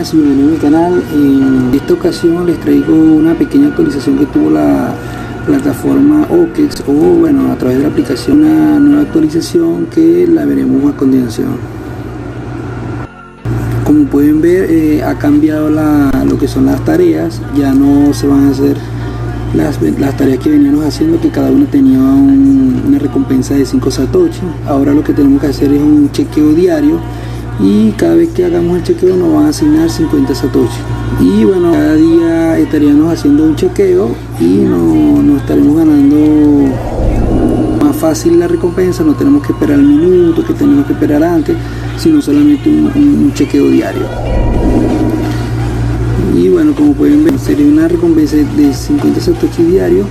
buenas y bienvenidos a mi canal. En esta ocasión les traigo una pequeña actualización que tuvo la plataforma OKEX, o bueno, a través de la aplicación, una nueva actualización que la veremos a continuación. Como pueden ver, ha cambiado lo que son las tareas. Ya no se van a hacer las tareas que veníamos haciendo, que cada una tenía una recompensa de 5 satoshi. Ahora lo que tenemos que hacer es un chequeo diario, y cada vez que hagamos el chequeo nos van a asignar 50 satoshi. Y bueno, cada día estaríamos haciendo un chequeo y nos estaremos ganando más fácil la recompensa. No tenemos que esperar el minuto que tenemos que esperar antes, sino solamente un chequeo diario. Y bueno, como pueden ver, sería una recompensa de 50 satoshi diario,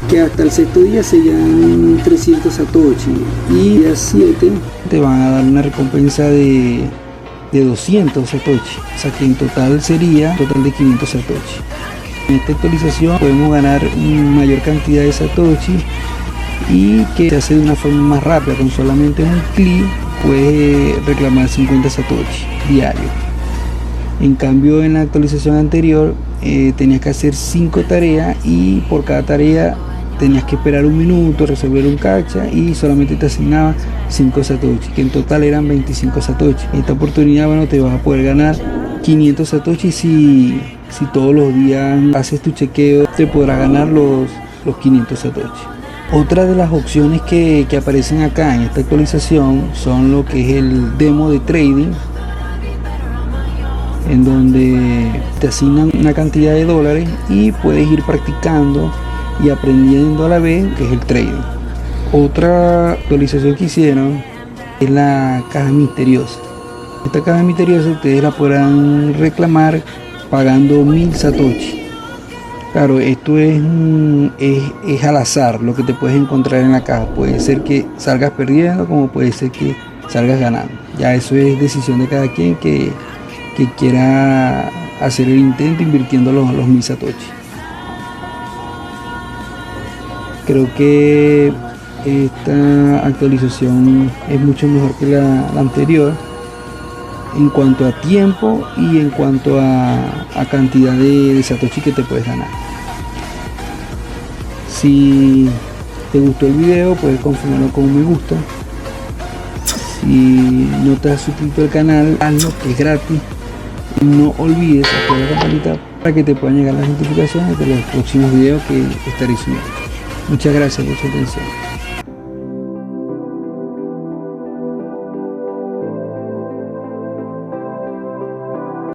que hasta el sexto día serían 300 satoshi, y día 7 te van a dar una recompensa de 200 satoshi, o sea que en total sería un total de 500 satoshi. En esta actualización podemos ganar una mayor cantidad de satoshi, y que se hace de una forma más rápida. Con solamente un clic puedes reclamar 50 satoshi diario. En cambio, en la actualización anterior tenías que hacer 5 tareas, y por cada tarea tenías que esperar un minuto, resolver un cacha, y solamente te asignaba 5 satoshi, que en total eran 25 satoshi. En esta oportunidad, bueno, te vas a poder ganar 500 satoshi. Si todos los días haces tu chequeo, te podrás ganar los 500 satoshi. Otra de las opciones que aparecen acá en esta actualización son lo que es el demo de trading, en donde te asignan una cantidad de dólares y puedes ir practicando y aprendiendo a la vez, que es el trading. Otra actualización que hicieron es la caja misteriosa. Esta caja misteriosa ustedes la podrán reclamar pagando 1000 satoshi. Claro, esto es al azar lo que te puedes encontrar en la caja. Puede ser que salgas perdiendo, como puede ser que salgas ganando. Ya eso es decisión de cada quien que quiera hacer el intento invirtiendo los 1000 satoshi. Creo que esta actualización es mucho mejor que la anterior en cuanto a tiempo y en cuanto a cantidad de satoshi que te puedes ganar. Si te gustó el video, puedes confirmarlo con un me gusta. Si no te has suscrito al canal, hazlo, que es gratis. No olvides activar la campanita para que te puedan llegar las notificaciones de los próximos videos que estaré subiendo. Muchas gracias por su atención.